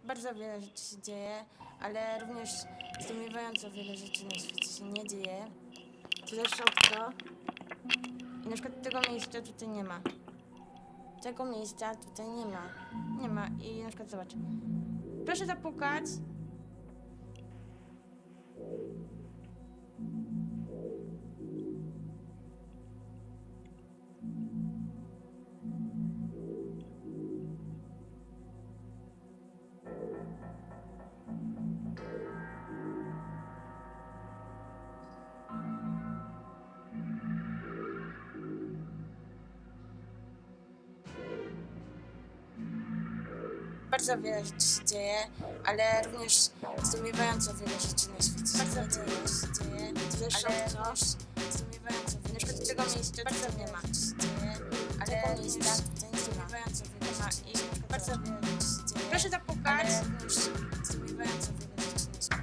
Bardzo wiele rzeczy się dzieje, ale również zdumiewająco wiele rzeczy na świecie się nie dzieje. To zależy od co. I na przykład tego miejsca tutaj nie ma. Tego miejsca tutaj nie ma. Nie ma. I na przykład zobacz. Proszę zapukać. Bardzo wiele rzeczy się dzieje, ale również zdumiewająco wiele rzeczy na świecie się nie dzieje. To zależy od co. Zdumiewająco wiele. Na przykład tego miejsca tutaj nie ma. Ale tego miejsca tutaj zdumiewająco wiele ma. I bardzo wiele rzeczy się dzieje. Proszę zapukać. Ale również zdumiewająco wiele rzeczy na świecie.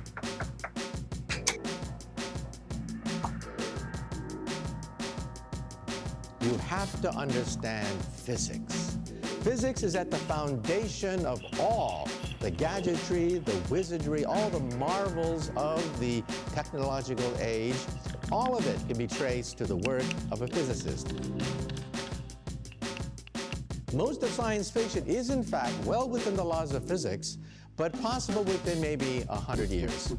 You have to understand physics. Physics is at the foundation of all the gadgetry, the wizardry, all the marvels of the technological age. All of it can be traced to the work of a physicist. Most of science fiction is, in fact, well within the laws of physics, but possible within maybe 100 years.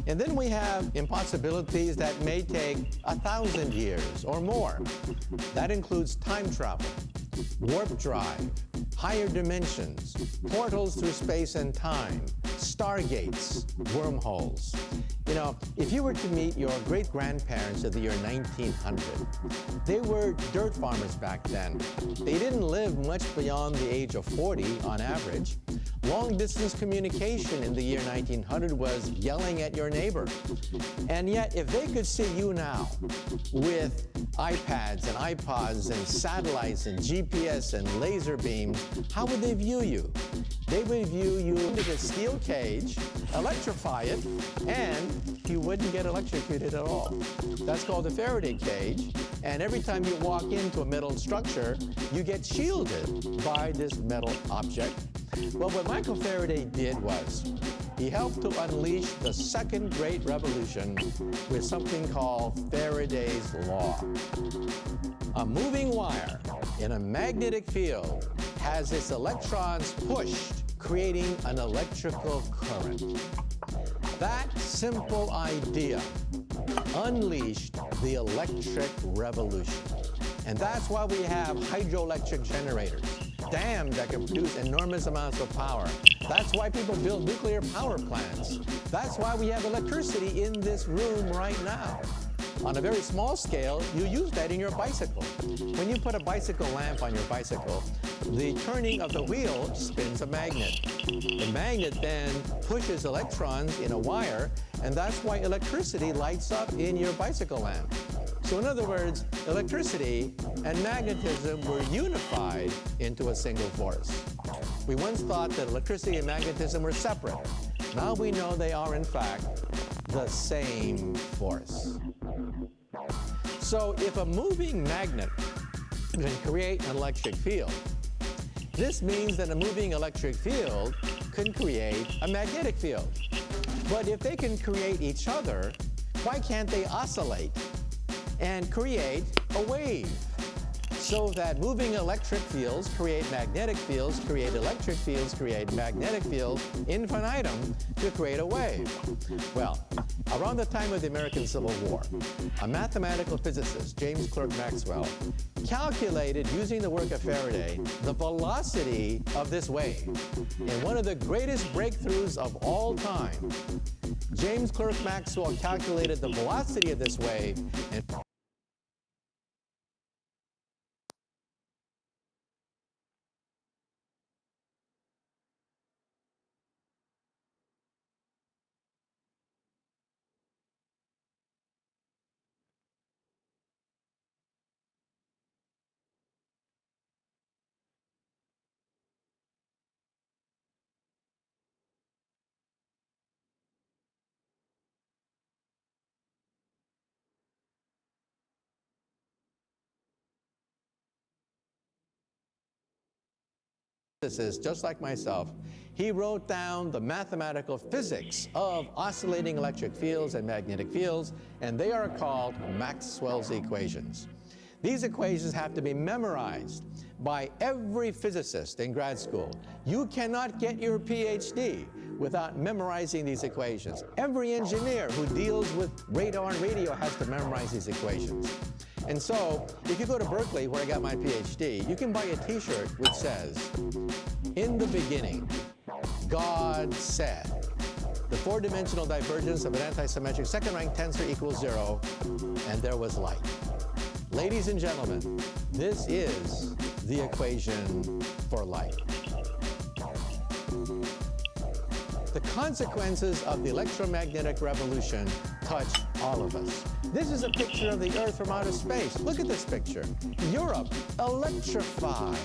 And then we have impossibilities that may take 1,000 years or more. That includes time travel, warp drive, higher dimensions, portals through space and time, stargates, wormholes. You know, if you were to meet your great-grandparents of the year 1900, they were dirt farmers back then. They didn't live much beyond the age of 40 on average. Long-distance communication in the year 1900 was yelling at your neighbor. And yet, if they could see you now with iPads and iPods and satellites and GPS and laser beams, how would they view you? They would view you into a steel cage, electrify it, and you wouldn't get electrocuted at all. That's called the Faraday cage. And every time you walk into a metal structure, you get shielded by this metal object. Well, what Michael Faraday did was he helped to unleash the second great revolution with something called Faraday's Law. A moving wire in a magnetic field has its electrons pushed, creating an electrical current. That simple idea unleashed the electric revolution. And that's why we have hydroelectric generators, dams that can produce enormous amounts of power. That's why people build nuclear power plants. That's why we have electricity in this room right now. On a very small scale, you use that in your bicycle. When you put a bicycle lamp on your bicycle, the turning of the wheel spins a magnet. The magnet then pushes electrons in a wire, and that's why electricity lights up in your bicycle lamp. So in other words, electricity and magnetism were unified into a single force. We once thought that electricity and magnetism were separate. Now we know they are, in fact, the same force. So if a moving magnet can create an electric field, this means that a moving electric field can create a magnetic field. But if they can create each other, why can't they oscillate and create a wave? So that moving electric fields create magnetic fields, create electric fields, create magnetic fields, infinitum, to create a wave. Well, around the time of the American Civil War, a mathematical physicist, James Clerk Maxwell, calculated, using the work of Faraday, the velocity of this wave. And one of the greatest breakthroughs of all time, James Clerk Maxwell calculated the velocity of this wave and physicist, just like myself, He wrote down the mathematical physics of oscillating electric fields and magnetic fields, and they are called Maxwell's equations. These equations have to be memorized by every physicist in grad school. You cannot get your PhD without memorizing these equations. Every engineer who deals with radar and radio has to memorize these equations. And so, if you go to Berkeley, where I got my PhD, you can buy a t-shirt which says, "In the beginning, God said, the four-dimensional divergence of an antisymmetric second-rank tensor equals 0, and there was light." Ladies and gentlemen, this is the equation for light. The consequences of the electromagnetic revolution touch all of us. This is a picture of the Earth from outer space. Look at this picture. Europe, electrified.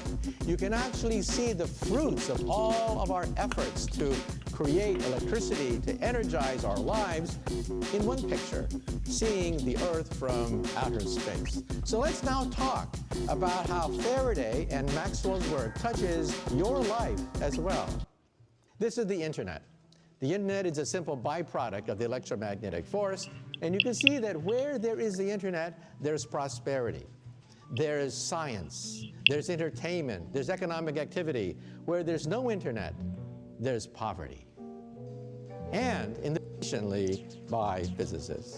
You can actually see the fruits of all of our efforts to create electricity, to energize our lives in one picture, seeing the Earth from outer space. So let's now talk about how Faraday and Maxwell's work touches your life as well. This is the Internet. The Internet is a simple byproduct of the electromagnetic force, and you can see that where there is the Internet, there's prosperity. There's science, there's entertainment, there's economic activity. Where there's no Internet, there's poverty. And recently by physicists.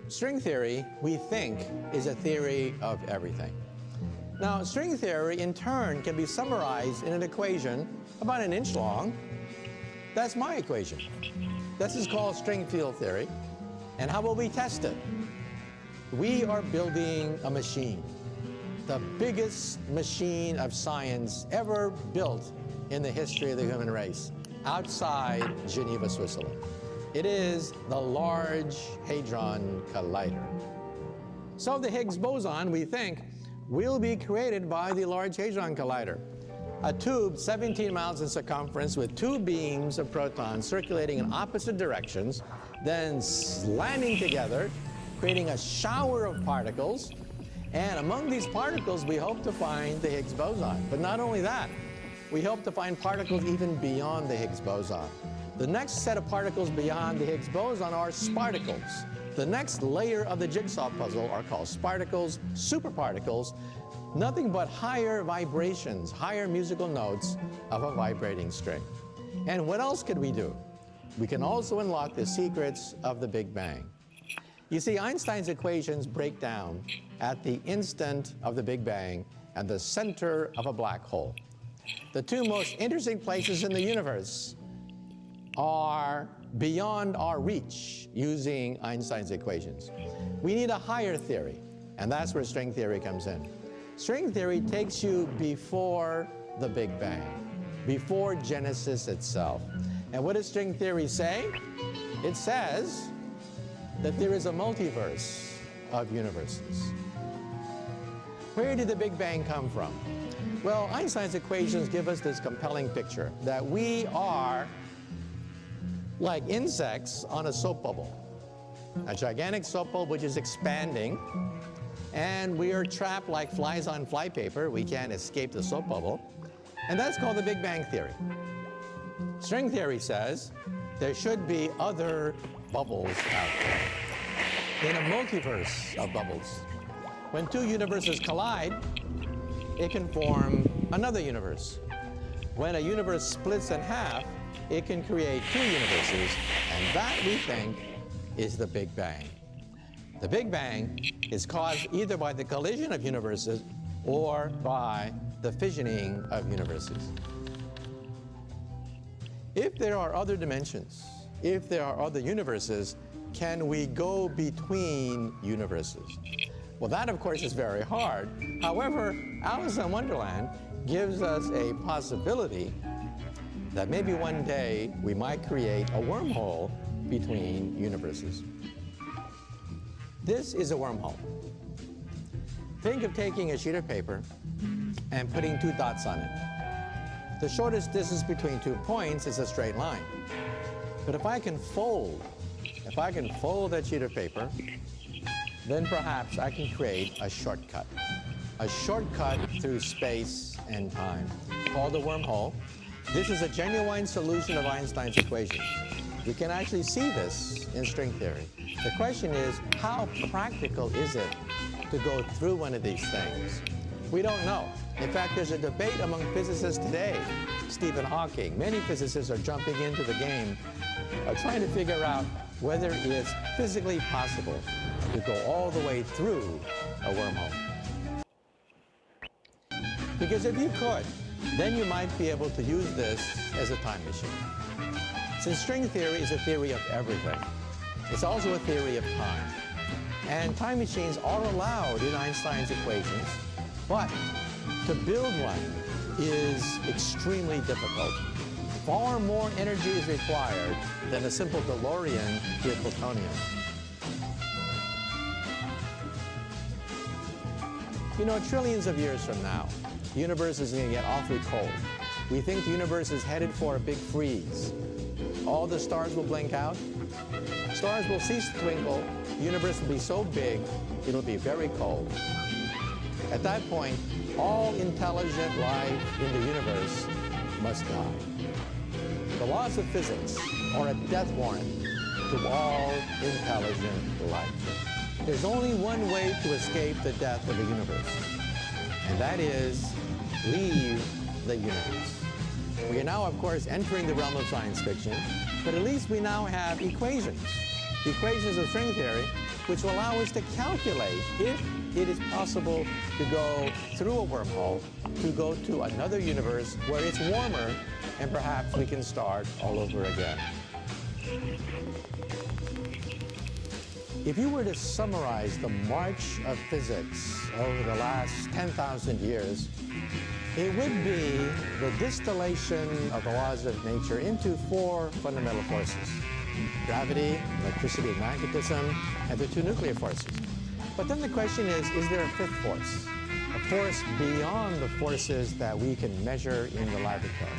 String theory, we think, is a theory of everything. Now, string theory, in turn, can be summarized in an equation about an inch long. That's my equation. This is called string field theory. And how will we test it? We are building a machine, the biggest machine of science ever built in the history of the human race, outside Geneva, Switzerland. It is the Large Hadron Collider. So the Higgs boson, we think, will be created by the Large Hadron Collider. A tube 17 miles in circumference with two beams of protons circulating in opposite directions, then landing together, creating a shower of particles. And among these particles, we hope to find the Higgs boson. But not only that, we hope to find particles even beyond the Higgs boson. The next set of particles beyond the Higgs boson are sparticles. The next layer of the jigsaw puzzle are called sparticles, superparticles, nothing but higher vibrations, higher musical notes of a vibrating string. And what else could we do? We can also unlock the secrets of the Big Bang. You see, Einstein's equations break down at the instant of the Big Bang and the center of a black hole. The two most interesting places in the universe are beyond our reach using Einstein's equations. We need a higher theory, and that's where string theory comes in. String theory takes you before the Big Bang, before Genesis itself. And what does string theory say? It says that there is a multiverse of universes. Where did the Big Bang come from? Well, Einstein's equations give us this compelling picture that we are like insects on a soap bubble, a gigantic soap bubble which is expanding, and we are trapped like flies on flypaper. We can't escape the soap bubble, and that's called the Big Bang theory. String theory says there should be other bubbles out there in a multiverse of bubbles. When two universes collide, it can form another universe. When a universe splits in half, it can create two universes, and that, we think, is the Big Bang. The Big Bang is caused either by the collision of universes or by the fissioning of universes. If there are other dimensions, if there are other universes, can we go between universes? Well, that, of course, is very hard. However, Alice in Wonderland gives us a possibility that maybe one day we might create a wormhole between universes. This is a wormhole. Think of taking a sheet of paper and putting two dots on it. The shortest distance between 2 points is a straight line. But if I can fold that sheet of paper, then perhaps I can create a shortcut. a shortcut through space and time called the wormhole. This is a genuine solution of Einstein's equations. We can actually see this in string theory. The question is, how practical is it to go through one of these things? We don't know. In fact, there's a debate among physicists today. Stephen Hawking, many physicists are jumping into the game, trying to figure out whether it's physically possible to go all the way through a wormhole. Because if you could, then you might be able to use this as a time machine. Since string theory is a theory of everything, it's also a theory of time. And time machines are allowed in Einstein's equations, but to build one is extremely difficult. Far more energy is required than a simple DeLorean with plutonium. You know, trillions of years from now, the universe is going to get awfully cold. We think the universe is headed for a big freeze. All the stars will blink out. Stars will cease to twinkle. The universe will be so big, it'll be very cold. At that point, all intelligent life in the universe must die. The laws of physics are a death warrant to all intelligent life. There's only one way to escape the death of the universe, and that is leave the universe. We are now, of course, entering the realm of science fiction, but at least we now have equations, the equations of string theory, which will allow us to calculate if it is possible to go through a wormhole, to go to another universe where it's warmer, and perhaps we can start all over again. If you were to summarize the march of physics over the last 10,000 years, it would be the distillation of the laws of nature into four fundamental forces: gravity, electricity, and magnetism, and the two nuclear forces. But then the question is there a fifth force? A force beyond the forces that we can measure in the laboratory.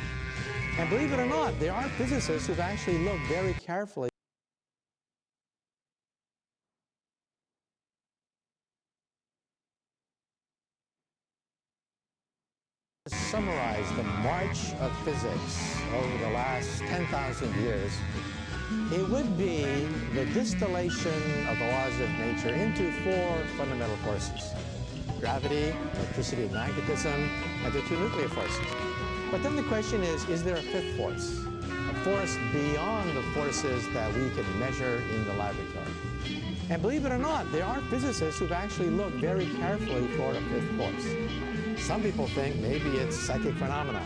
And believe it or not, there are physicists who've actually looked very carefully summarize the march of physics over the last 10,000 years, it would be the distillation of the laws of nature into four fundamental forces: gravity, electricity, and magnetism, and the two nuclear forces. But then the question is there a fifth force? A force beyond the forces that we can measure in the laboratory. And believe it or not, there are physicists who've actually looked very carefully for a fifth force. Some people think maybe it's psychic phenomena,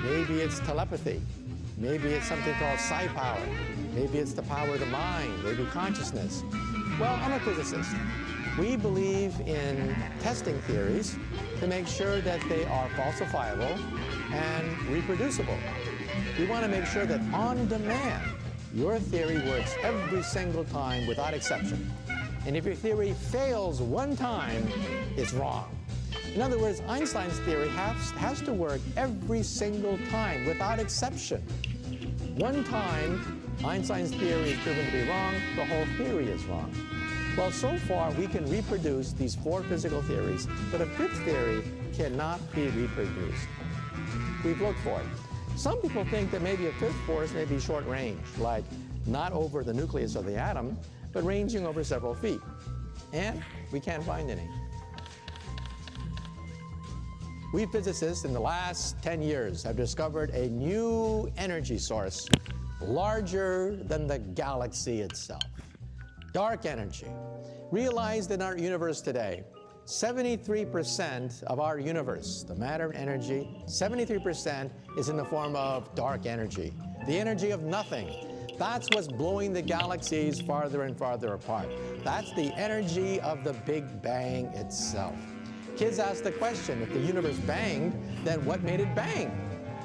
maybe it's telepathy, maybe it's something called psi power, maybe it's the power of the mind, maybe consciousness. Well, I'm a physicist. We believe in testing theories to make sure that they are falsifiable and reproducible. We want to make sure that on demand, your theory works every single time without exception. And if your theory fails one time, it's wrong. In other words, Einstein's theory has to work every single time without exception. One time, Einstein's theory is proven to be wrong, the whole theory is wrong. Well, so far, we can reproduce these four physical theories, but a fifth theory cannot be reproduced. We've looked for it. Some people think that maybe a fifth force may be short range, like not over the nucleus of the atom, but ranging over several feet. And we can't find any. We physicists in the last 10 years have discovered a new energy source larger than the galaxy itself. Dark energy. Realize that in our universe today, 73% of our universe, the matter energy, 73% is in the form of dark energy, the energy of nothing. That's what's blowing the galaxies farther and farther apart. That's the energy of the Big Bang itself. Kids ask the question, if the universe banged, then what made it bang?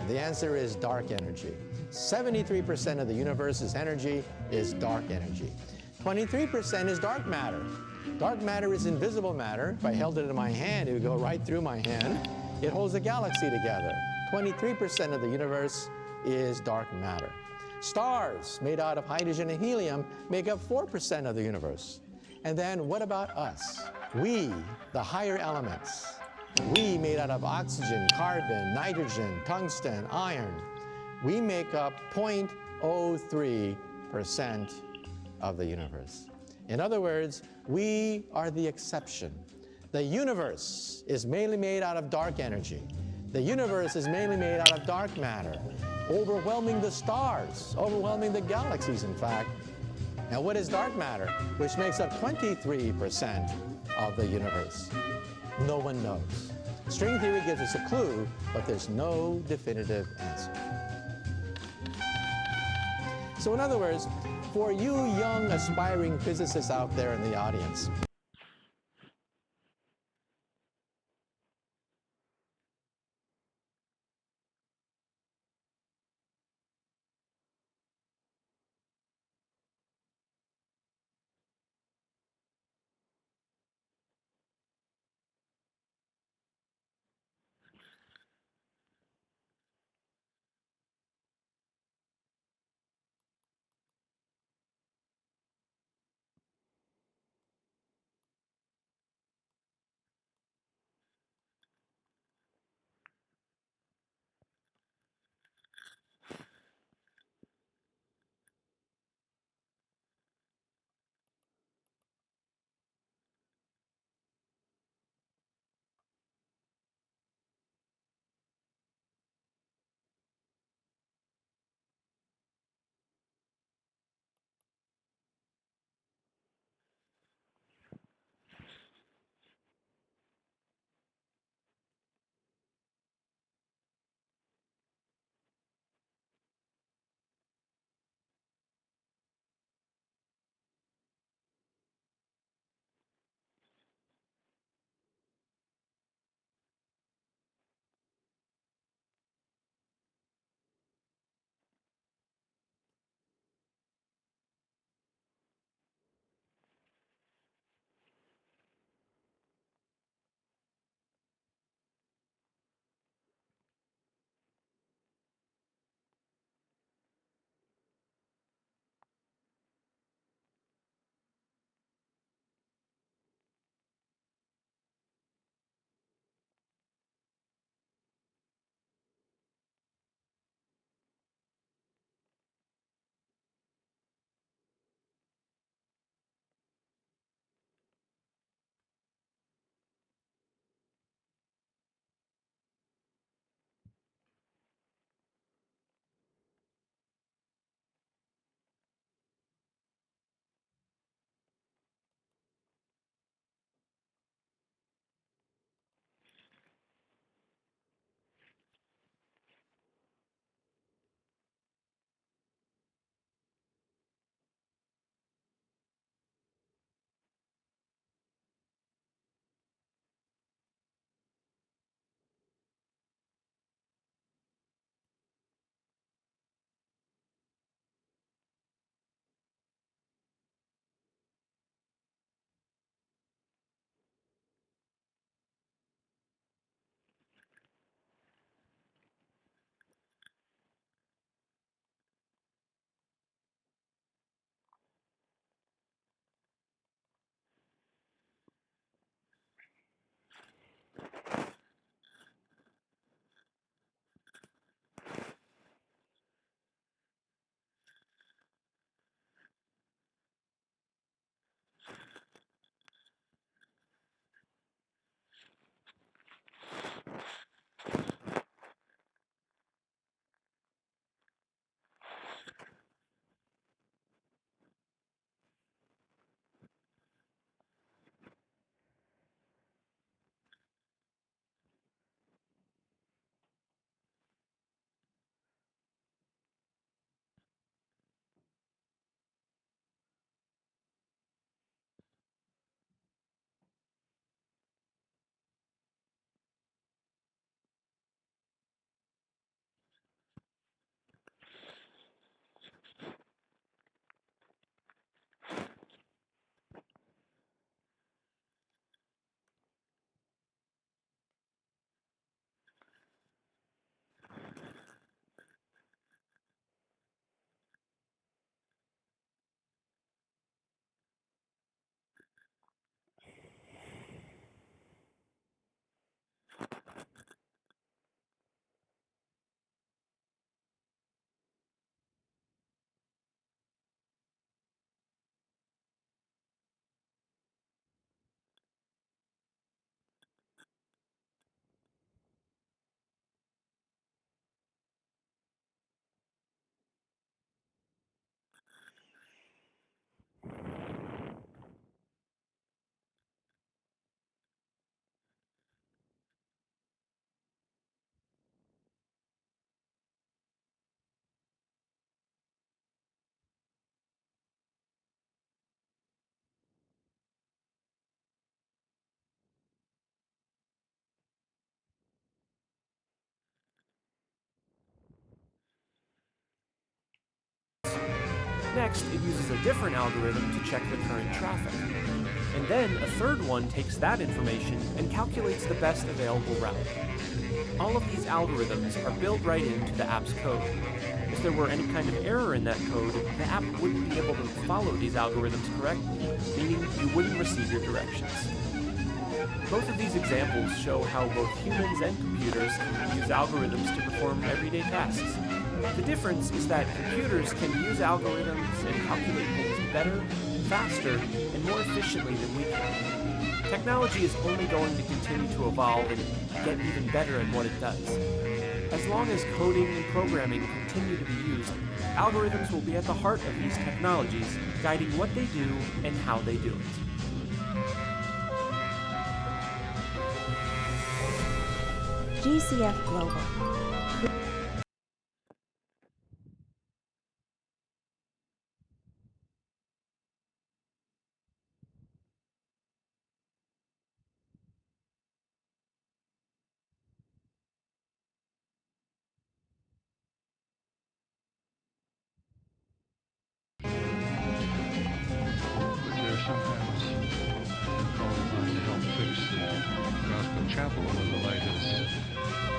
The answer is dark energy. 73% of the universe's energy is dark energy. 23% is dark matter. Dark matter is invisible matter. If I held it in my hand, it would go right through my hand. It holds the galaxy together. 23% of the universe is dark matter. Stars made out of hydrogen and helium make up 4% of the universe. And then what about us? We, the higher elements, We, made out of oxygen, carbon, nitrogen, tungsten, iron, we make up 0.03% of the universe. In other words, we are the exception. The universe is mainly made out of dark energy. The universe is mainly made out of dark matter, overwhelming the stars, overwhelming the galaxies, in fact. Now, what is dark matter, which makes up 23% of the universe? No one knows. String theory gives us a clue, but there's no definitive answer. So in other words, for you young aspiring physicists out there in the audience, Next, it uses a different algorithm to check the current traffic. And then a third one takes that information and calculates the best available route. All of these algorithms are built right into the app's code. If there were any kind of error in that code, the app wouldn't be able to follow these algorithms correctly, meaning you wouldn't receive your directions. Both of these examples show how both humans and computers can use algorithms to perform everyday tasks. The difference is that computers can use algorithms and calculate things better, faster, and more efficiently than we can. Technology is only going to continue to evolve and get even better at what it does. As long as coding and programming continue to be used, algorithms will be at the heart of these technologies, guiding what they do and how they do it. GCF Global. There's sometimes called upon to help fix the Roscoe Chapel where the light has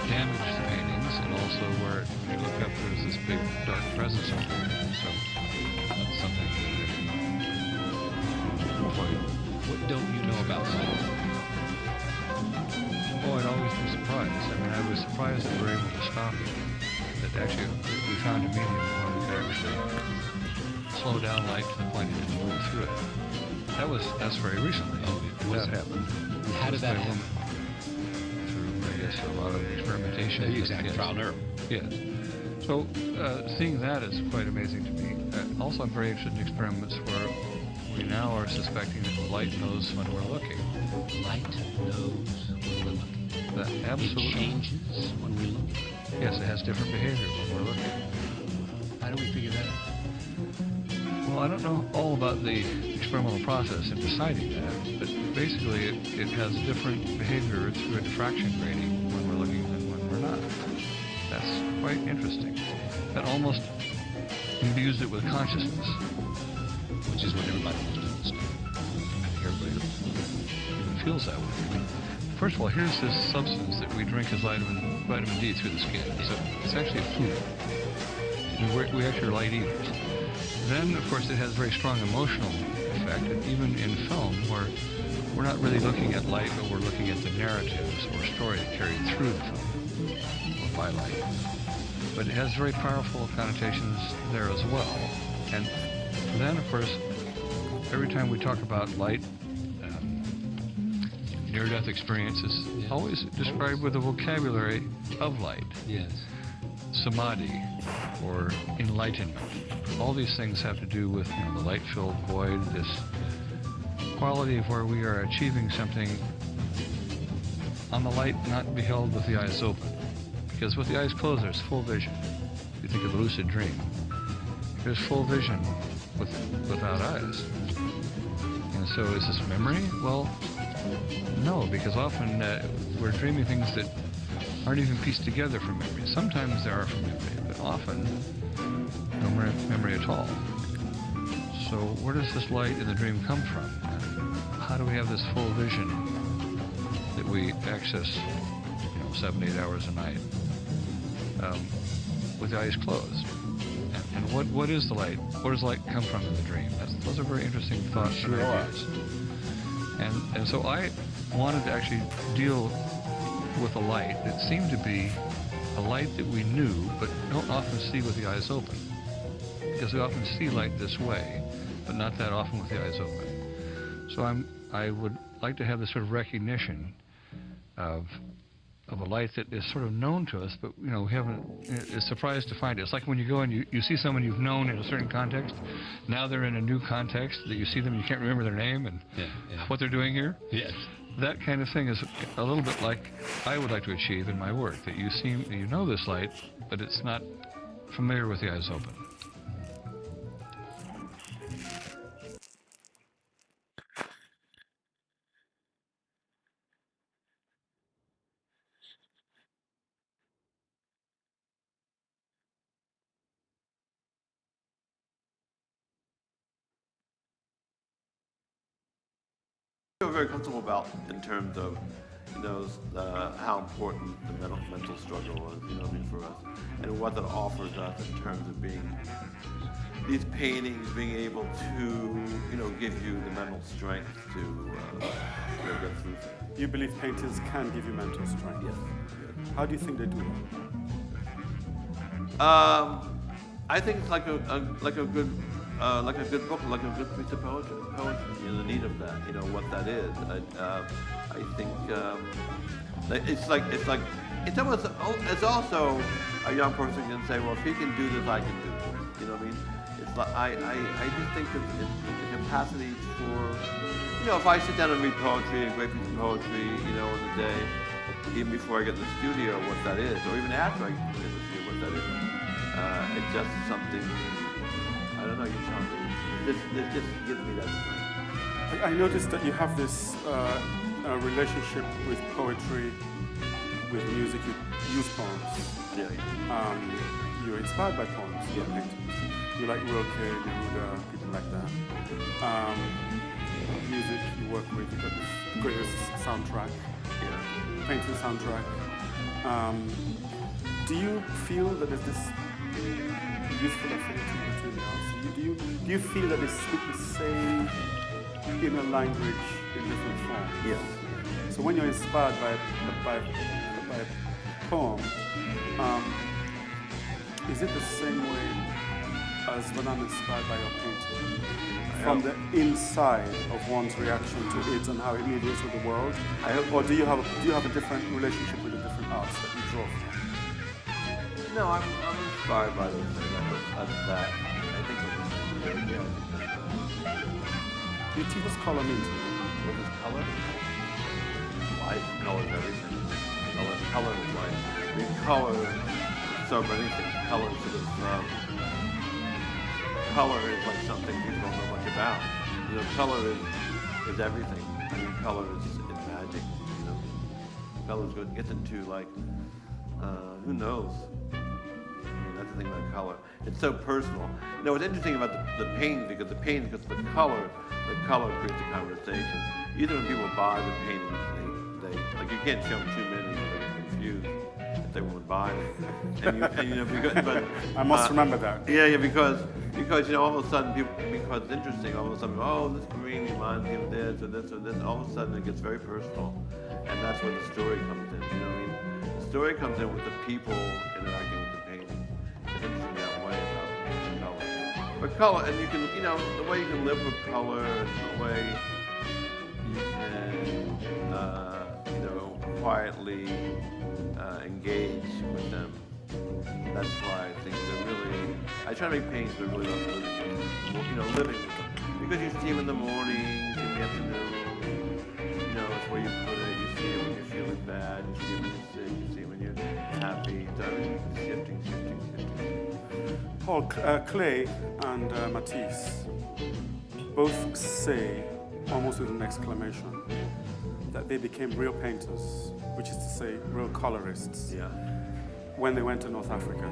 damaged the paintings, and also where when you look up there's this big dark presence over there. So that's something that what don't you know about light? Oh, I'd always be surprised. I mean, I was surprised that we were able to stop it. That actually we found a medium where we could actually slow down light to the point it didn't move through it. That's very recently. Oh, that happened. How did that happen? Through, I guess, a lot of experimentation. Exactly, trial and error. Yes. So seeing that is quite amazing to me. Also, I'm very interested in experiments where we now are suspecting that the light knows when we're looking. Light knows when we're looking. That absolutely. It changes when we look. Yes, it has different behavior when we're looking. How do we figure that out? Well, I don't know all about the experimental process in deciding that, but basically it has different behavior through a diffraction grating when we're looking and when we're not. That's quite interesting. That almost imbues it with consciousness. Which is what everybody wants to understand. I think everybody even feels that way. I mean, first of all, here's this substance that we drink as vitamin D through the skin. So it's actually a food. I mean, we actually are light eaters. Then, of course, it has very strong emotional effect, and even in film, where we're not really looking at light, but we're looking at the narratives or story carried through the film, or by light. But it has very powerful connotations there as well. And then, of course, every time we talk about light, near-death experiences, always described with the vocabulary of light. Yes. Samadhi, or enlightenment. All these things have to do with the light-filled void, this quality of where we are achieving something on the light not beheld with the eyes open. Because with the eyes closed, there's full vision. You think of the lucid dream. There's full vision without eyes. And so is this memory? Well, no, because often we're dreaming things that aren't even pieced together from memory. Sometimes they are from memory, but often no memory at all. So where does this light in the dream come from? How do we have this full vision that we access 7 to 8 hours a night with the eyes closed? And what is the light? Where does light come from in the dream? Those are very interesting thoughts and ideas. And so I wanted to actually deal with a light that seemed to be a light that we knew but don't often see with the eyes open. Because we often see light this way, but not that often with the eyes open. So I would like to have this sort of recognition of a light that is sort of known to us, but we haven't, is surprised to find it. It's like when you go and you see someone you've known in a certain context. Now they're in a new context that you see them, you can't remember their name and what they're doing here. Yes. That kind of thing is a little bit like I would like to achieve in my work, that you know this light, but it's not familiar with the eyes open. feel very comfortable about in terms of, how important the mental struggle was, for us, and what that offers us in terms of being these paintings, being able to, give you the mental strength to get through things. You believe painters can give you mental strength? Yes. How do you think they do that? I think it's like a good book, like a good piece of poetry. The need of that, what that is. I think it's also a young person can say, well, if he can do this, I can do this. You know what I mean? It's like I just think that the capacity for, if I sit down and read poetry, a great piece of poetry, in the day, even before I get in the studio, what that is, or even after I get in the studio, what that is. It's just something, I don't know, you tell me. This just gives me that strength. I noticed that you have this relationship with poetry, with music. You use poems. Yeah. You're inspired by poems, your paintings. You like Rilke, Neruda, people like that. Music you work with, you've got this greatest soundtrack, painting soundtrack. Do you feel that there's this useful affinity between the arts? Do you feel that they speak the same inner language in different forms? Yes. So when you're inspired by a poem, is it the same way as when I'm inspired by your painting? From the inside of one's reaction to it and how it mediates with the world? Or do you have a different relationship with the different arts that you draw from? No, I'm inspired by those things. I think it's Do you teach us color mean to you? what is color? Light, color is everything. Color is light. I mean, color is so many things. Color is like something people don't know much about. Color is everything. I mean, color is magic. Color gets into like, who knows? That's the thing about color. It's so personal. What's interesting about the painting, because the color creates a conversation. Either when people buy the paintings, they like, you can't show them too many, they get confused if they won't buy it. But I must remember that. Yeah, because all of a sudden because it's interesting, all of a sudden, oh, this green reminds me of this or this or this. All of a sudden, it gets very personal, and that's where the story comes in. You know what I mean? The story comes in with the people interacting with the painting. It's interesting that way about color. But color, and you can, the way you can live with color, and the way you can, quietly engage with them. That's why I think they're really, I try to make paintings that are really about living with them. Because you see them in the morning, you see them in the afternoon, it's where you put it, you see it when you're feeling bad, you see it when you're sick, you see it when you're happy, so everything's shifting. Paul, Klee and Matisse both say, almost with an exclamation, that they became real painters, which is to say, real colorists, when they went to North Africa.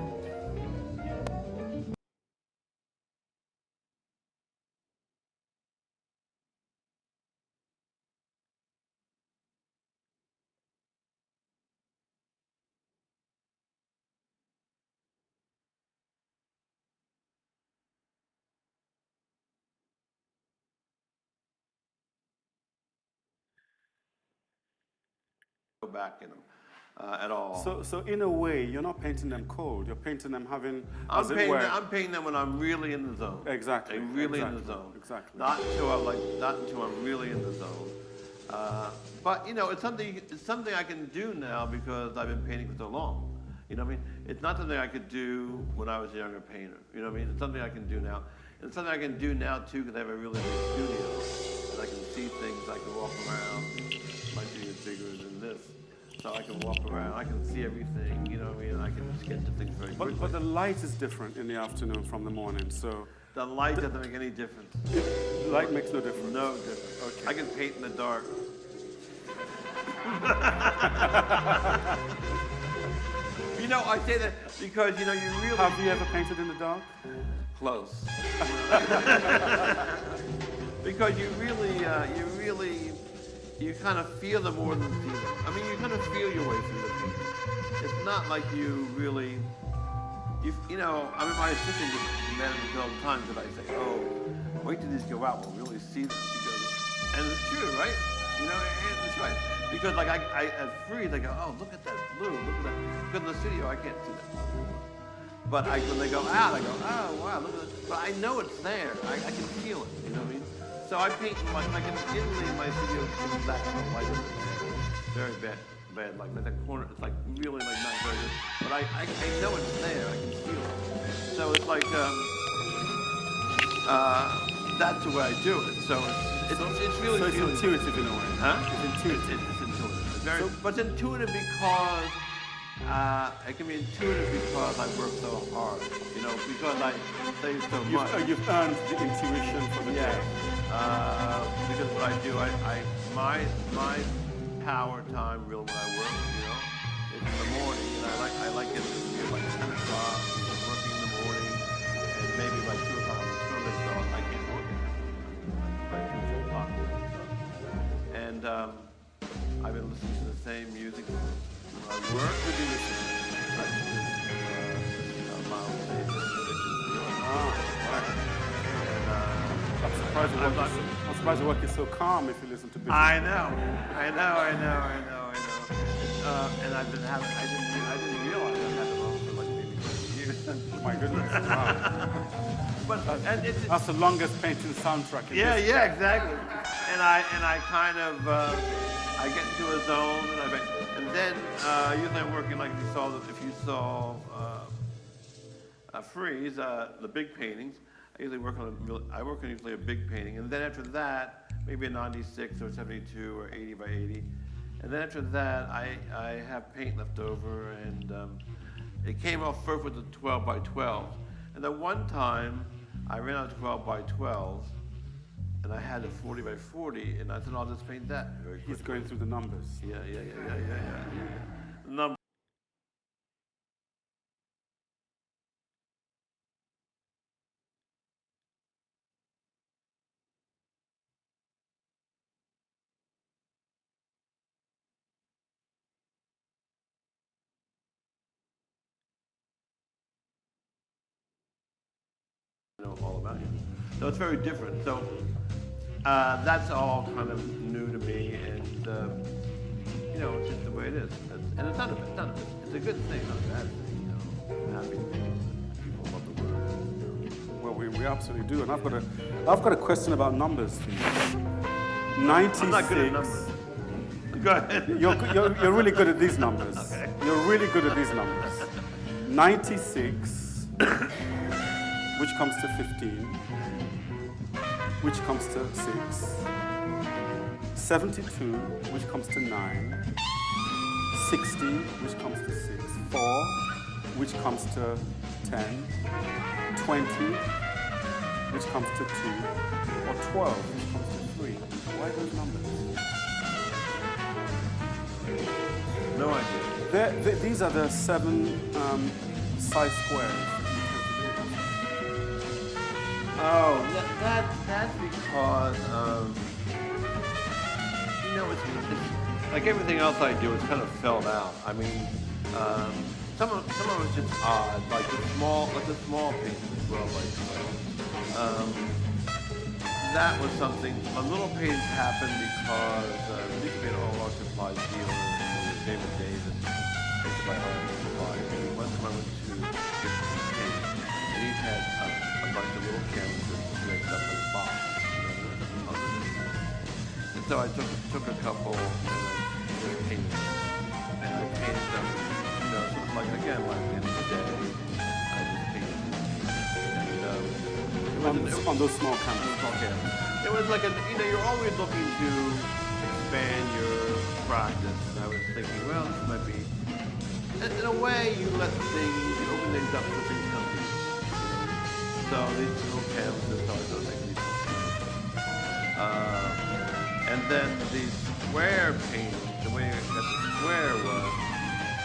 Go back in them at all. So in a way, you're not painting them cold. You're painting them having, I'm painting them when I'm really in the zone. Exactly. I'm really in the zone. Exactly. Not until I'm really in the zone. But it's something I can do now because I've been painting for so long. You know what I mean? It's not something I could do when I was a younger painter. You know what I mean? It's something I can do now. And it's something I can do now too because I have a really big studio. And I can see things, I can walk around. My studio is bigger than this. So I can walk around, I can see everything, you know what I mean? I can just get to things very quickly. But the light is different in the afternoon from the morning, so... The light doesn't make any difference. Light makes no difference? No difference. Okay. I can paint in the dark. I say that because, you really... Have you ever painted in the dark? Close. Because you really, you kind of feel them more than see them. I mean, you kind of feel your way through the painting. It's not like you really, you know, I mean, my assistant just mad at me all the time because I say, oh, wait till these go out, we'll really see them. She goes, and it's true, right? You know, and it's right. Because like I at Freeze, I go, oh, look at that blue, look at that. Because in the studio, I can't see that blue. But when they go out, I go, oh, wow, look at that. But I know it's there. I can feel it, you know what I mean? So I paint, like in Italy, my studio is that kind of light. Very bad, like that corner, it's like really like not very good. But I know it's there, I can feel it. So it's like, that's the way I do it. So it's really So it's intuitive in a way. Huh? It's intuitive. It's intuitive. It's very, but it's intuitive because it can be intuitive because I work so hard, you know, because I save so much. You've earned the intuition for the day. Because what I do, my power time really when I work, you know, it's in the morning, and I like getting to feel like 10 o'clock, working in the morning, and maybe like 2 o'clock on Sunday, so I can't work it like 2 o'clock. And I've been listening to the same music when I work. What do you listen to? I listen to Miles Davis, which is really I'm surprised the work is so calm if you listen to business. I know. And I've been having, I didn't realize I had them on for like maybe 20 years. Oh my goodness, wow. But, and it's, That's the longest painting soundtrack in yeah, history. yeah, exactly. And I kind of, I get into a zone and then usually I'm working like if you saw Freeze, the big paintings, I usually work on usually a big painting, and then after that, maybe a 96 or 72 or 80 by 80, and then after that, I have paint left over, and it came off first with the 12 by 12, and then one time I ran out of 12 by 12, and I had a 40 by 40, and I thought I'll just paint that very quickly. He's going through the numbers. Yeah. Number. Know all about you. So it's very different. So that's all kind of new to me, and you know, it's just the way it is. And it's it's a good thing, not a bad thing. You know, I'm happy that people love the work. Well, we absolutely do. And I've got a question about numbers. 96. I'm not good at numbers. Go ahead. You're really good at these numbers. Okay. You're really good at these numbers. 96, which comes to 15, which comes to 6, 72, which comes to 9, 60, which comes to 6, 4, which comes to 10, 20, which comes to 2, or 12, which comes to 3. Why those numbers? No idea. These are the 7 size squares. Oh, that's because you know, it's like everything else I do. It's kind of filled out. I mean, some of it's just odd, like the small piece as well. That was something. My little paintings happened because we used to be an all art supply dealer with David Davis. It's my art supply. And one time I went to get some paint, and he had a bunch of little canvases mixed up in a box. And so I took a couple and I just painted them. And I painted them, you know, sort of like, again, like at the end of the day, I just painted them. And On those small canvases. Okay. It was like you know, you're always looking to expand your practice, and I was thinking, well, this might be, in a way, you open things up so things come to you. So these little canvases, so I thought make these. And then the square painting, the way that the square was,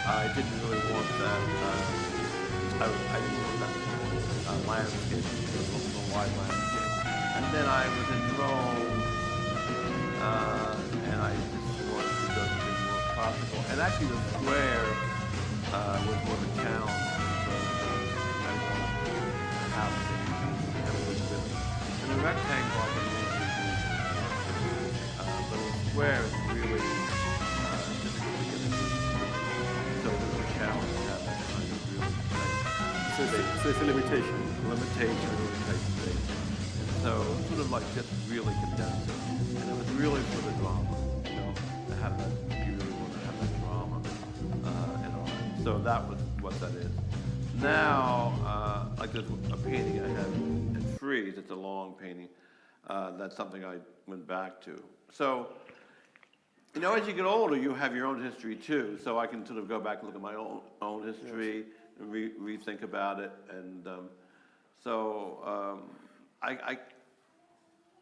I didn't really want that. I didn't want that landscape, the wide landscape. And then I was in Rome and I just wanted to go something more classical. And actually, the square was more of a challenge. I wanted to have things that was different. And the rectangle I can really do. But the square is really difficult to get into. So it was a challenge to have that kind of really tight space. So it's a limitation. Limitation, really tight space. And so sort of like just really condense it. And it was really for the drama, you know, to have that, you really want to have that drama and all that. So that was what that is. Now, like there's a painting I had in Frieze, it's a long painting. That's something I went back to. So, you know, as you get older, you have your own history too. So I can sort of go back and look at my own history and rethink about it. And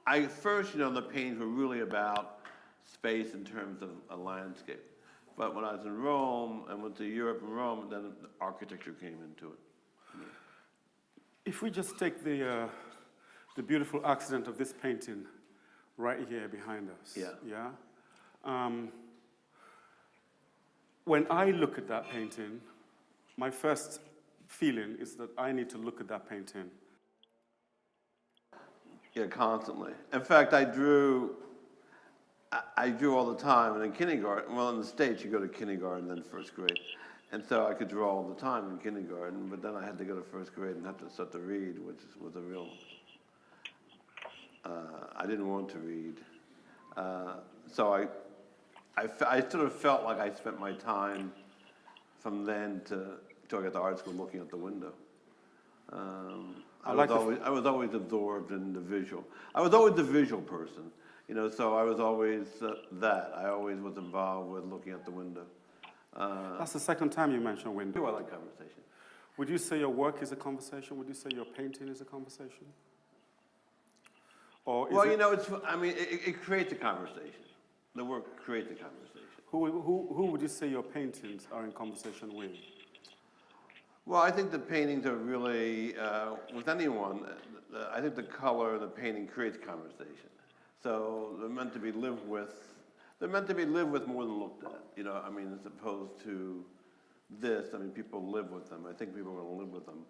I first, you know, the paintings were really about space in terms of a landscape. But when I was in Rome and went to Europe and Rome, then the architecture came into it. If we just take the beautiful accident of this painting right here behind us. Yeah. When I look at that painting, my first feeling is that I need to look at that painting. Yeah, constantly. In fact, I drew all the time, and in kindergarten, well, in the States, you go to kindergarten, then first grade. And so I could draw all the time in kindergarten, but then I had to go to first grade and have to start to read, which was a real, I didn't want to read. So I sort of felt like I spent my time from then till I got to art school looking out the window. I was always absorbed in the visual. I was always the visual person, you know, so I was always that. I always was involved with looking out the window. That's the second time you mentioned window. I like conversation. Would you say your work is a conversation? Would you say your painting is a conversation? Or is Well, you know, it creates a conversation. The work creates a conversation. Who would you say your paintings are in conversation with? Well, I think the paintings are really, with anyone, I think the color of the painting creates conversation. So they're meant to be lived with. They're meant to be lived with more than looked at. You know, I mean, as opposed to this, I mean, people live with them. I think people are going to live with them.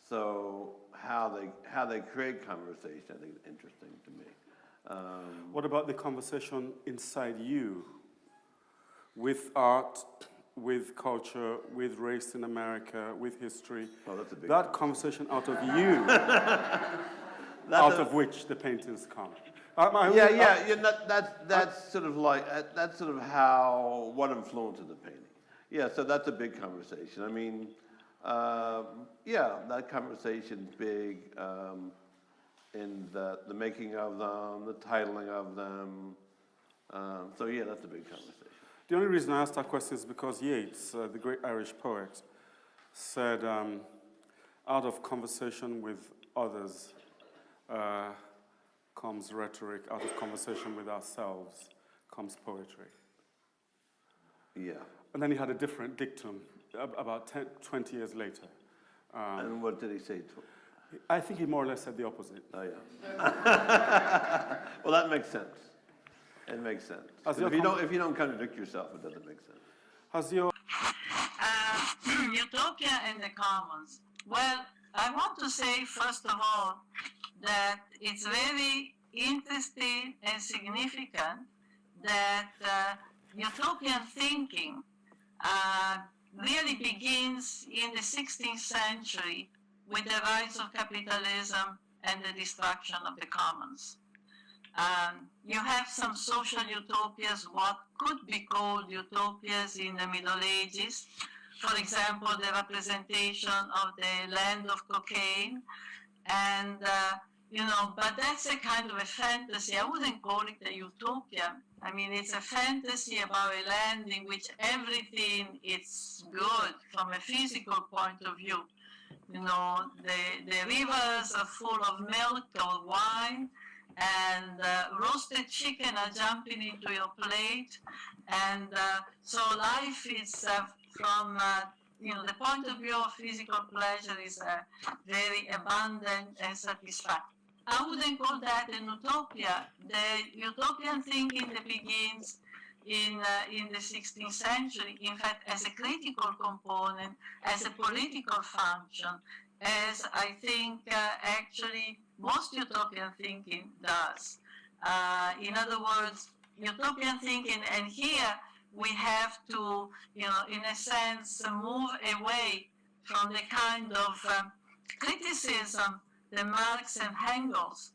So how they create conversation, I think is interesting to me. What about the conversation inside you with art, with culture, with race in America, with history? Oh, that's a big that conversation out of you, out of which the paintings come. That's sort of like that's sort of how what influences the painting. Yeah, so that's a big conversation. I mean, that conversation's big in the making of them, the titling of them. So yeah, that's a big conversation. The only reason I asked that question is because Yeats, the great Irish poet, said, out of conversation with others comes rhetoric, out of conversation with ourselves comes poetry. Yeah. And then he had a different dictum about 20 years later. And what did he say? I think he more or less said the opposite. Oh, yeah. Well, that makes sense. It makes sense. If you don't contradict yourself, it doesn't make sense. Has your Utopia and the Commons. Well, I want to say, first of all, that it's very interesting and significant that utopian thinking really begins in the 16th century with the rise of capitalism and the destruction of the commons. You have some social utopias, what could be called utopias in the Middle Ages. For example, the representation of the land of cocaine. And, but that's a kind of a fantasy. I wouldn't call it a utopia. I mean, it's a fantasy about a land in which everything is good from a physical point of view. You know, the rivers are full of milk or wine, and roasted chicken are jumping into your plate. And so life is, from the point of view of physical pleasure, is very abundant and satisfying. I wouldn't call that an utopia. The utopian thinking that begins in the 16th century, in fact, as a critical component, as a political function, as I think actually most utopian thinking does. In other words, utopian thinking, and here we have to, in a sense, move away from the kind of criticism that Marx and Engels,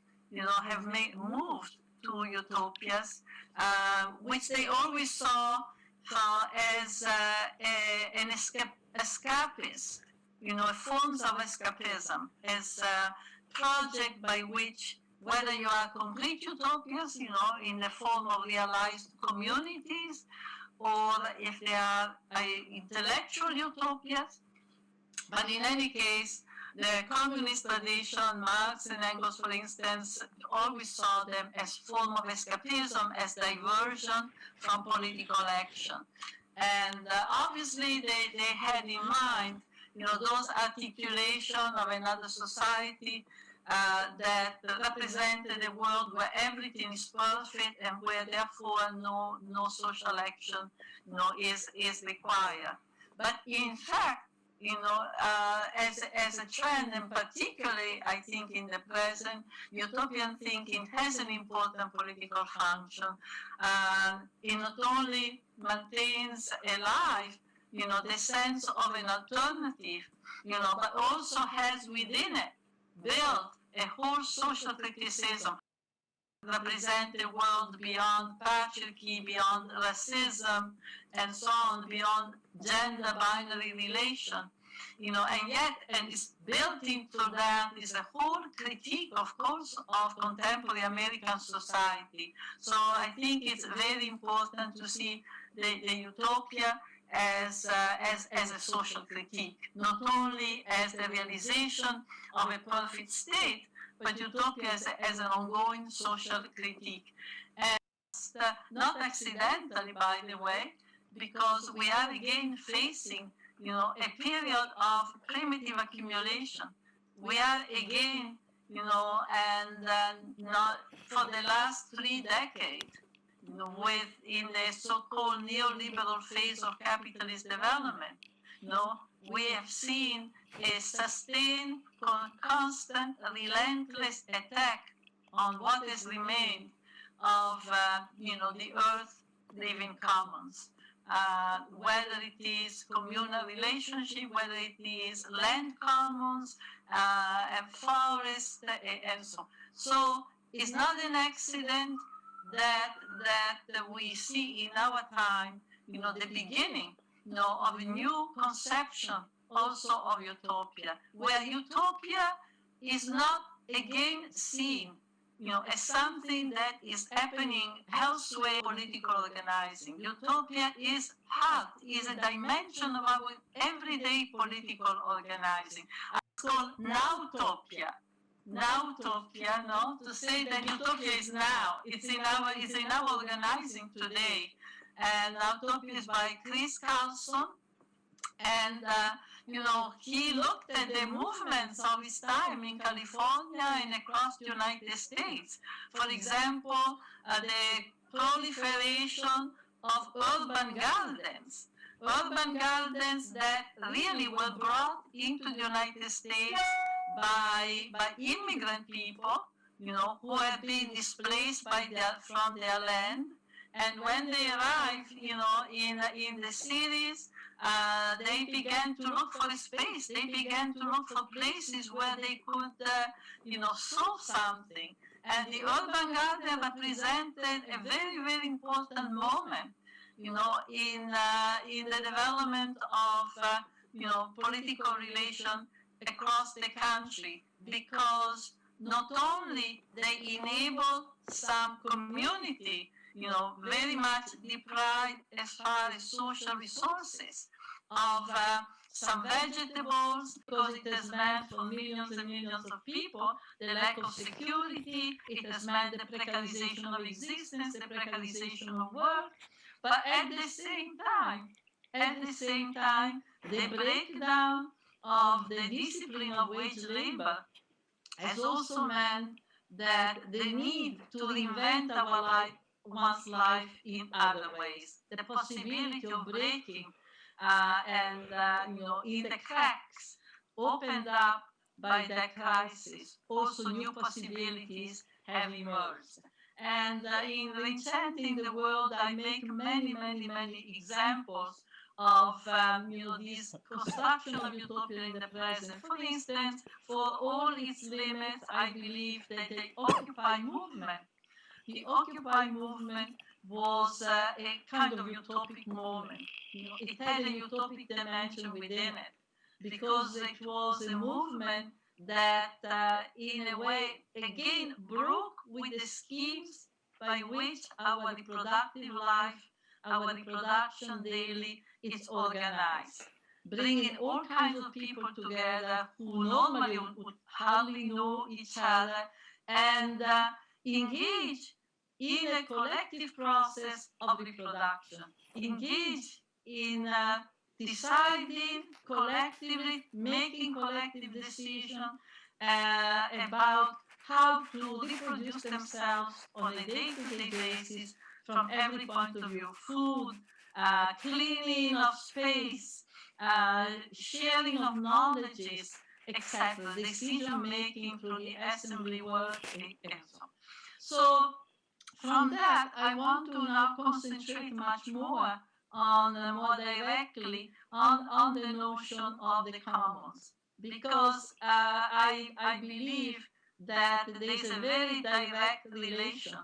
have moved to utopias, which they always saw as an escapist, forms of escapism, as a project by which, whether you are complete utopias, in the form of realized communities, or if they are intellectual utopias. But in any case, the communist tradition, Marx and Engels, for instance, always saw them as form of escapism, as diversion from political action. And obviously they had in mind, those articulation of another society that represented a world where everything is perfect and where therefore no social action, is required. But in fact, as a trend, and particularly, I think, in the present, utopian thinking has an important political function. It not only maintains alive, the sense of an alternative, but also has within it built a whole social criticism, represent a world beyond patriarchy, beyond racism, and so on, beyond gender binary relation, and it's built into that is a whole critique, of course, of contemporary American society. So I think it's very important to see the utopia as a social critique, not only as the realization of a perfect state, but utopia as an ongoing social critique. And not accidentally, by the way, because we are again facing, a period of primitive accumulation. We are again, and not for the last 3 decades, in the so-called neoliberal phase of capitalist development, we have seen a sustained, constant, relentless attack on what has remained of, the Earth living commons. Whether it is communal relationship, whether it is land commons, and forest, and so on. So it's not an accident that we see in our time, the beginning, of a new conception also of utopia, where utopia is not again seen, as something that is happening elsewhere in political organizing. Utopia is part, is a dimension of our everyday political organizing. It's called nowtopia. Nowtopia, to say that utopia is now. It's in our organizing today. And Nowtopia is by Chris Carlson. And, he looked at the movements of his time in California and across the United States. For example, the proliferation of urban gardens that really were brought into the United States by immigrant people, who had been displaced from their land. And when they arrived, in the cities, they began to look for a space. They began to look for places where they could, sow something. And the urban garden represented a very, very important moment, in the development of, political relation across the country, because not only they enable some community, very much deprived as far as social resources of some vegetables, because it has meant for millions and millions of people the lack of security, it has meant the precarization of existence, the precarization of work, but at the same time, the breakdown of the discipline of wage labor has also meant that the need to reinvent our life one's life in other ways. The possibility of breaking in the cracks opened up by that crisis, also new possibilities have emerged. And in Reinventing the World, I make many examples of this construction of utopia in the present. For instance, for all its limits, I believe that the Occupy movement, was a kind of utopic moment. It had a utopic dimension within it, because it was a movement that, in a way, again broke with the schemes by which our reproductive life, our reproduction daily is organized, bringing all kinds of people together who normally would hardly know each other, and engage in a collective process of reproduction, engage in deciding collectively, making collective decisions about how to reproduce themselves on a day-to-day basis from every point of view: food, cleaning of space, sharing of knowledges, etc., decision-making through the assembly work, and so on. So from that, I want to now concentrate much more more directly on the notion of the commons, because I believe that there is a very direct relation